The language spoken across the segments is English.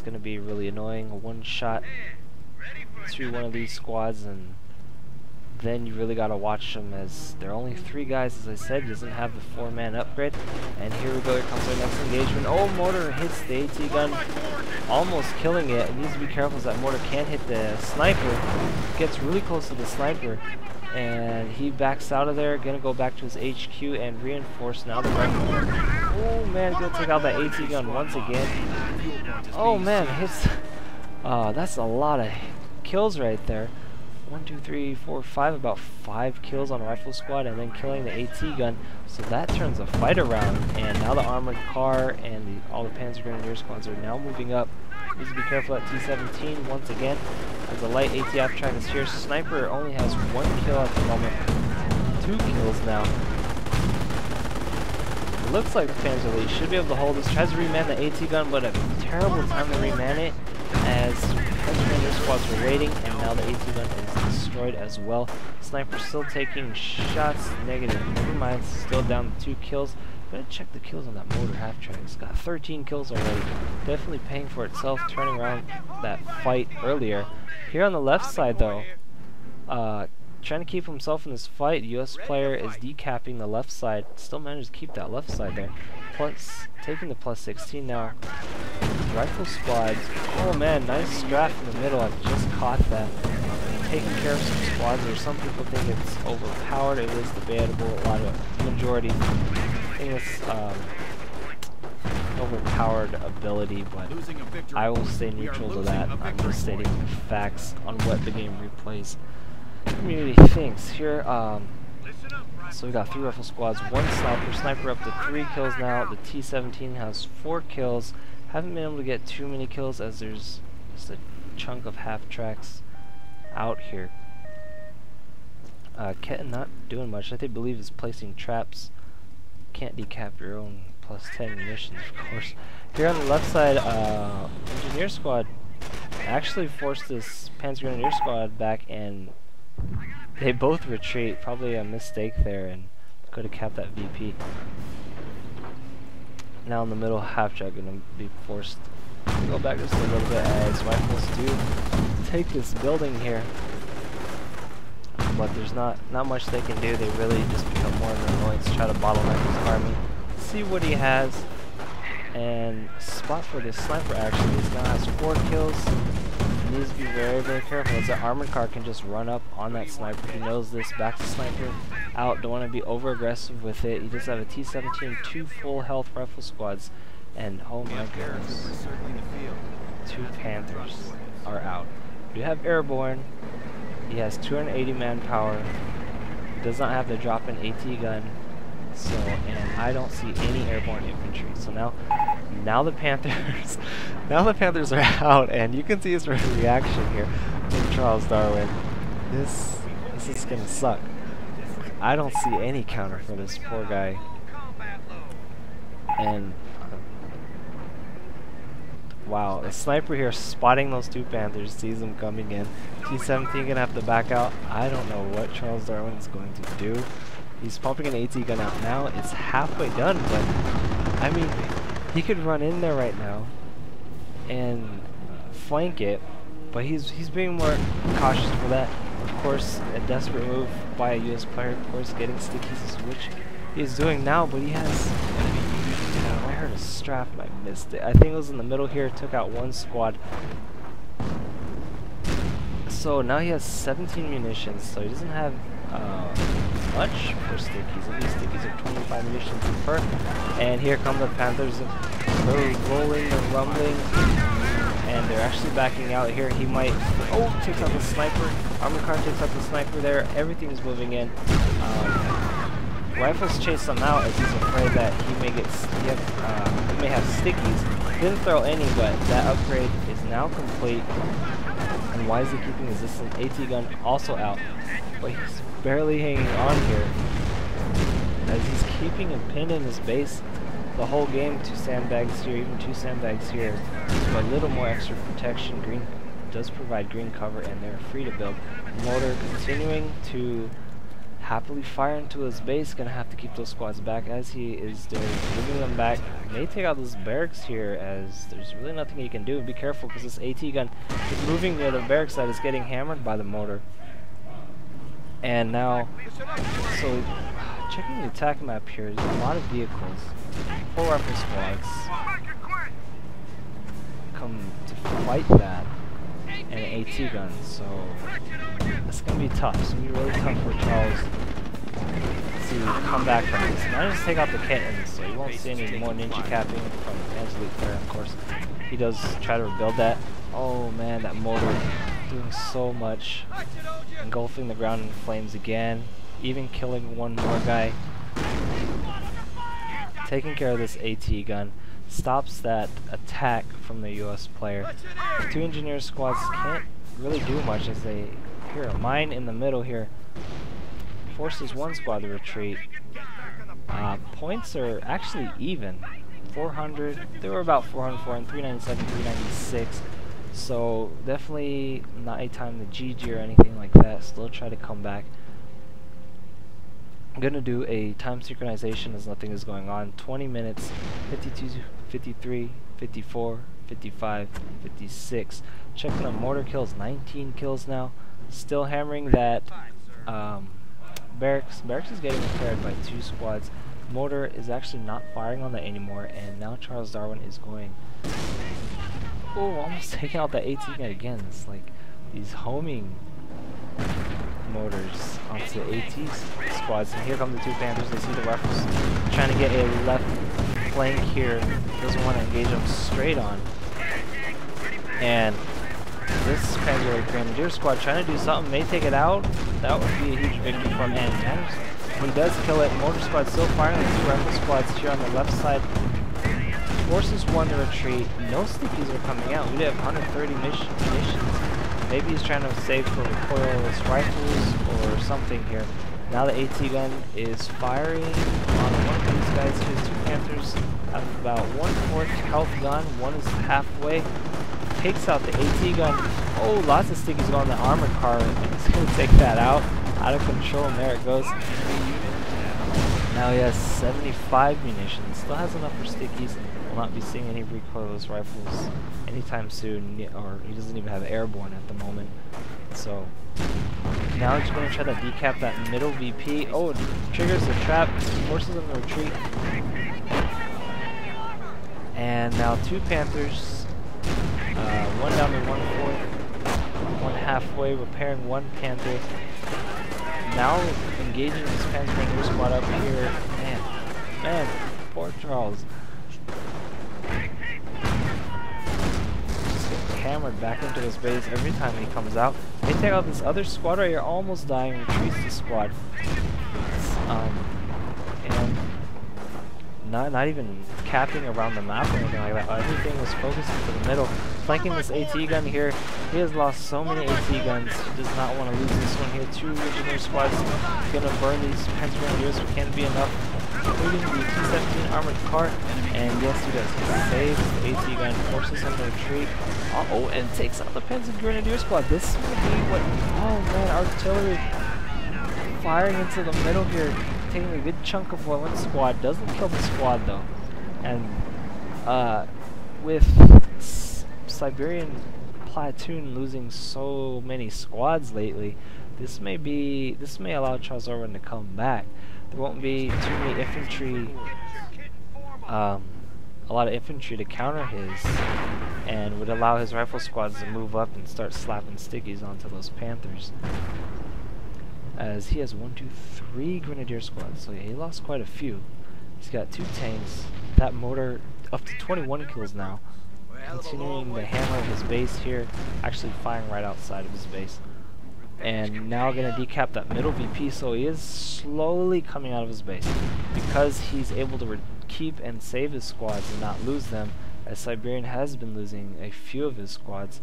It's going to be really annoying. A one shot to one of these squads, and then you really got to watch them, as there are only 3 guys, as I said. He doesn't have the 4-man upgrade. And here we go, here comes our next engagement. Oh, mortar hits the AT gun, almost killing it. It needs to be careful as that mortar can hit the sniper. Gets really close to the sniper, and he backs out of there. Gonna go back to his HQ and reinforce now the rifle. Oh man, gonna take out that AT gun once again. Oh man, hits. That's a lot of kills right there. 1, 2, 3, 4, 5, about 5 kills on a rifle squad, and then killing the AT gun. So that turns the fight around, and now the armored car and all the Panzer Grenadier squads are now moving up. Needs to be careful at T-17 once again, as the light ATF track is here. Sniper only has 1 kill at the moment. 2 kills now. It looks like the Panzer Elite should be able to hold this. Tries to reman the AT gun, but a terrible time to reman it, as Panzer Grenadier squads were waiting, and now the AT gun is destroyed as well. Sniper still taking shots. Negative. Never mind. Still down to 2 kills. I'm gonna check the kills on that mortar half track. It's got 13 kills already. Definitely paying for itself, turning around that fight earlier. Here on the left side though, trying to keep himself in this fight, the US player is decapping the left side. Still managed to keep that left side there. Plus, taking the plus 16 now. Rifle squads. Oh man, nice strap in the middle. I just caught that. Taking care of some squads there. Some people think it's overpowered. It is debatable. A lot of majority think it's overpowered ability, but I will stay neutral to that. I'm just stating the facts on what the game replays community thinks. Here, so we got 3 rifle squads, 1 sniper. Sniper up to 3 kills now. The T-17 has 4 kills. Haven't been able to get too many kills, as there's just a chunk of half tracks out here. Ketten not doing much. I believe is placing traps. Can't decap your own plus 10 munitions, of course. Here on the left side, Engineer Squad actually forced this Panzer Grenadier Squad back, and they both retreat. Probably a mistake there, and could have capped that VP. Now in the middle, half track gonna be forced to go back just a little bit, as rifles do take this building here. But there's not much they can do. They really just become more of an annoyance to try to bottleneck his army. See what he has, and spot for this sniper actually. He now has 4 kills. He needs to be very, very careful, as the armored car can just run up on that sniper. He knows this. Back to sniper out. Don't want to be over aggressive with it. He does have a T-17, 2 full health rifle squads, and oh my goodness, 2 Panthers are out. We have airborne. He has 280 manpower. Does not have the drop-in AT gun. So, and I don't see any airborne infantry. So now the Panthers, now the Panthers are out, and you can see his reaction here from CharlesDarwin. This is gonna suck. I don't see any counter for this poor guy. And wow, the sniper here spotting those 2 Panthers, sees them coming in. T-17 gonna have to back out. I don't know what CharlesDarwin is going to do. He's popping an AT gun out now. It's halfway done, but I mean, he could run in there right now and flank it, but he's being more cautious for that. Of course, a desperate move by a US player, of course, getting stickies, which he's doing now, but he has... I heard a strap and I missed it. I think it was in the middle here. Took out 1 squad. So now he has 17 munitions, so he doesn't have much for stickies. At least stickies are 25 munitions per. And here come the Panthers. They're rolling, they're rumbling, and they're actually backing out here. He might... Oh, takes out the sniper. Armored car takes out the sniper there. Everything's moving in. Rifles chase him out, as he's afraid that he may get he may have stickies. Didn't throw any, but that upgrade is now complete. And why is he keeping his distant AT gun also out? But he's barely hanging on here, as he's keeping him pinned in his base the whole game. 2 sandbags here, even 2 sandbags here. So a little more extra protection. Green does provide green cover, and they're free to build. Mortar continuing to happily fire into his base. Gonna have to keep those squads back as he is doing, moving them back. May take out those barracks here as there's really nothing he can do. Be careful because this AT gun is moving near the barracks that is getting hammered by the mortar. And now, so checking the attack map here, there's a lot of vehicles, 4 rifle squads come to fight that, and an AT gun, so it's going to be tough. It's going to be really tough for Charles to come back from this. Managed to take out the kittens, so you won't see any more ninja capping from Angelique there, of course. He does try to rebuild that. Oh man, that mortar doing so much. Engulfing the ground in flames again, even killing one more guy. Taking care of this AT gun stops that attack from the US player. The 2 engineer squads can't really do much as they hear a mine in the middle here. Forces one squad to retreat. Points are actually even. 400, they were about 404 and 397, 396. So definitely not a time to GG or anything like that. Still try to come back. I'm gonna do a time synchronization as nothing is going on. 20 minutes, 52, 53, 54, 55, 56. Checking the mortar kills, 19 kills now. Still hammering that barracks. Barracks is getting repaired by 2 squads. Mortar is actually not firing on that anymore, and now CharlesDarwin is going. Oh, almost taking out the AT gun again. It's like these homing mortars onto the AT squads. And here come the 2 Panthers. They see the rifles trying to get a left flank here. Doesn't want to engage them straight on. And this Panzer Grenadier squad trying to do something. May take it out. That would be a huge victory from Anders. He does kill it. Mortar squad still firing the 2 rifle squads here on the left side. Forces one to retreat. No stickies are coming out. We do have 130 munitions. Maybe he's trying to save for recoilless rifles or something here. Now the AT gun is firing on one of these guys here. 2 Panthers have about 1/4 health gun. One is halfway. Takes out the AT gun. Oh, lots of stickies go on the armored car. He's going to take that out. Out of control, and there it goes. Now he has 75 munitions. Still has enough for stickies. Will not be seeing any recoilless rifles anytime soon, or he doesn't even have airborne at the moment. So now he's going to try to decap that middle VP. Oh, it triggers the trap, forces him to retreat. And now 2 Panthers, one down to 1/4, one halfway, repairing 1 Panther. Now engaging this Panzer Grenadier squad up here. Man, poor Charles. Just getting hammered back into his base every time he comes out. They take out this other squad right here, almost dying, retreats the squad. And not even capping around the map or anything like that. Everything was focused to the middle. Flanking this AT gun here. He has lost so many AT guns. He does not want to lose this one here. 2 engineer squads gonna burn these Panzer Grenadiers, which can't be enough, including the T-17 armored car. And yes, he does. He saves the AT gun, forces him to retreat. Uh-oh, and takes out the Panzer Grenadier squad. This will be what... Oh man, artillery firing into the middle here, taking a good chunk of one squad. Doesn't kill the squad though. And with Siberianplatoon losing so many squads lately, this may allow CharlesDarwin to come back. There won't be too many infantry, a lot of infantry to counter his, and would allow his rifle squads to move up and start slapping stickies onto those Panthers. As he has 1, 2, 3 Grenadier squads, so yeah, he lost quite a few. He's got 2 tanks. That mortar up to 21 kills now. Continuing the hammer of his base here, actually firing right outside of his base. And now gonna decap that middle VP, so he is slowly coming out of his base. Because he's able to keep and save his squads and not lose them, as Siberian has been losing a few of his squads.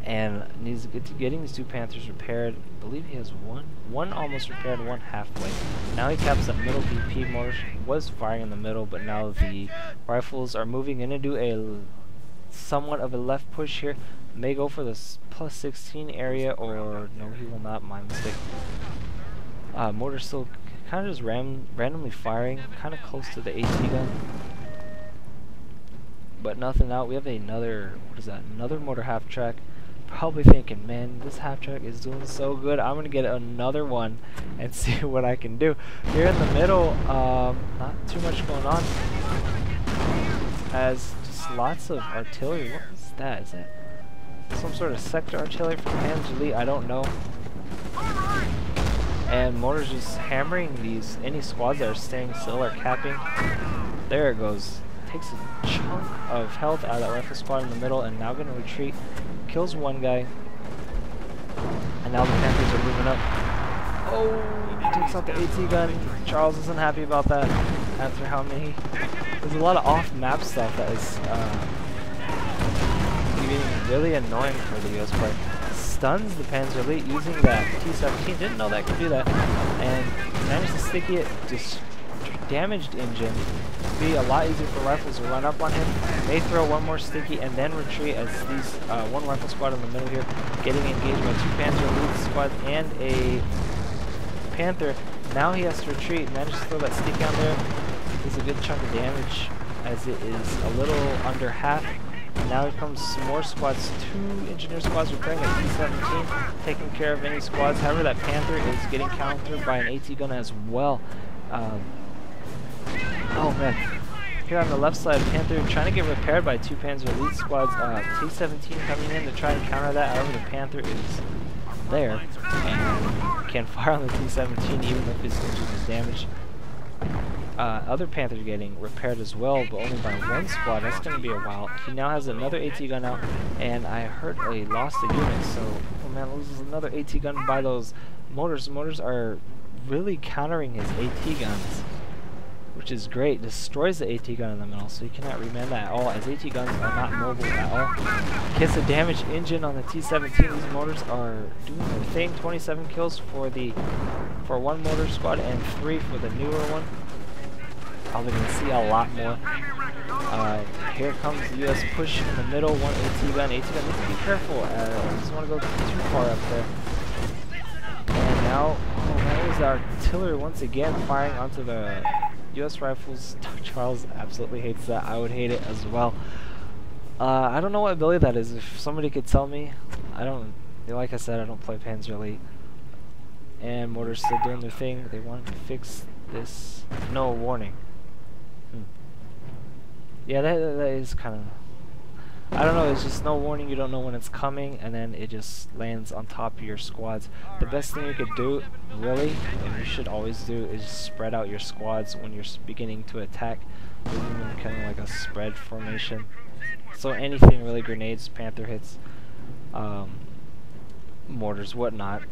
And needs to get getting these 2 Panthers repaired. I believe he has one almost repaired, 1 halfway. Now he caps that middle VP. Mortar was firing in the middle, but now the rifles are moving in to do a somewhat of a left push here. May go for this plus 16 area, or no, he will not. My mistake. Mortar still kind of just randomly firing, kind of close to the AT gun, but nothing out. We have another, what is that? Another mortar half track. Probably thinking, man, this half track is doing so good. I'm gonna get another one and see what I can do. Here in the middle, not too much going on. As just lots of artillery. What is that? Is that some sort of sector artillery from Panzer? I don't know. And mortars just hammering these any squads that are staying still or capping. There it goes. Takes a chunk of health out of that rifle squad in the middle, and now gonna retreat. Kills one guy, and now the Panthers are moving up. Oh, takes out the AT gun. Charles isn't happy about that. After how many? There's a lot of off-map stuff that is getting really annoying for the US player. Stuns the Panzer Elite using that T-17. Didn't know that could do that, and managed to sticky it. Just damaged engine. Be a lot easier for rifles to run up on him. May throw one more sticky and then retreat, as these one rifle squad in the middle here getting engaged by two Panzer Elite squads and a Panther. Now he has to retreat. Manages to throw that sticky on there. Does a good chunk of damage, as it is a little under half. Now here comes some more squads. Two engineer squads repairing a T-17, taking care of any squads. However, that Panther is getting countered by an AT gun as well. Oh man, here on the left side, Panther trying to get repaired by two Panzer Elite squads. T-17 coming in to try and counter that. However, the Panther is there and can fire on the T-17 even if his engine is damaged. Other Panther getting repaired as well, but only by one squad. That's going to be a while. He now has another AT gun out, and I heard he lost a unit, so oh man, loses another AT gun by those mortars. Mortars are really countering his AT guns, which is great. Destroys the AT gun in the middle, so you cannot reman that at all, as AT guns are not mobile at all. Gets a damaged engine on the T-17. These mortars are doing their thing. 27 kills for one mortar squad and 3 for the newer one. Probably going to see a lot more. Here comes the US push in the middle. One AT gun. AT gun needs to be careful. Doesn't want to go too far up there. And now, oh, that was artillery once again firing onto the US rifles. Charles absolutely hates that. I would hate it as well. I don't know what ability that is. If somebody could tell me. I don't, like I said, I don't play Panzer Elite. And mortars still doing their thing. They wanted to fix this. No warning. Yeah, that is kind of, I don't know, it's just no warning. You don't know when it's coming, and then it just lands on top of your squads. The best thing you could do, really, and you should always do, is spread out your squads when you're beginning to attack. Moving them kind of like a spread formation. So anything really, grenades, Panther hits, mortars, whatnot,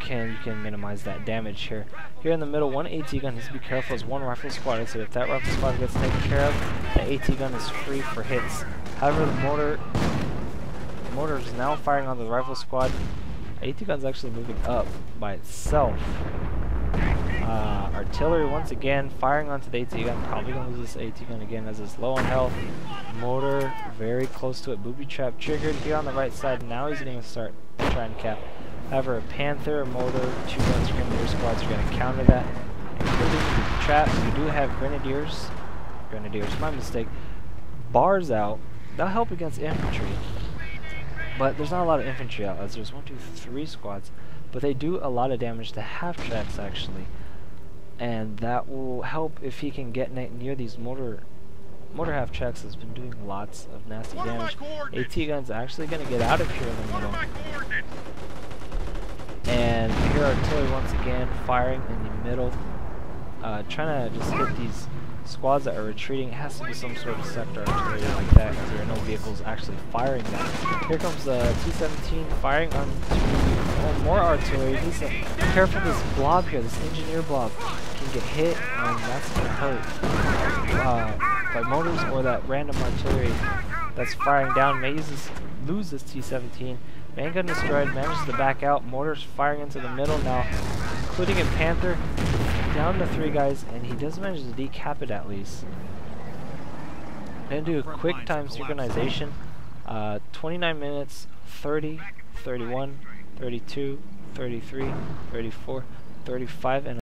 you can minimize that damage here. Here in the middle, one AT gun needs to be careful as one rifle squad. So if that rifle squad gets taken care of, the AT gun is free for hits. However, the mortar is now firing on the rifle squad. AT gun's actually moving up by itself. Artillery once again firing onto the AT gun. Probably gonna lose this AT gun again as it's low on health. Mortar very close to it. Booby trap triggered here on the right side. Now he's going to start trying to cap. However, a Panther, a mortar, two guns, grenadier squads are going to counter that. Including the trap, we do have grenadiers, my mistake, bars out. That'll help against infantry. But there's not a lot of infantry out, as there's 1, 2, 3 squads. But they do a lot of damage to half tracks, actually. And that will help if he can get near these mortar half tracks. Has been doing lots of nasty damage. AT gun's actually going to get out of here in the middle. And here artillery once again firing in the middle, trying to just hit these squads that are retreating. It has to be some sort of sector artillery like that, because there are no vehicles actually firing that. Here comes the T-17 firing on more artillery. He's careful. This blob here, this engineer blob, can get hit, and that's going to hurt by mortars or that random artillery that's firing down. May lose this T-17. Main gun destroyed, manages to back out. Mortars firing into the middle now, including a Panther, down to 3 guys, and he does manage to decap it at least. gonna do a quick time synchronization. 29 minutes, 30, 31, 32, 33, 34, 35, and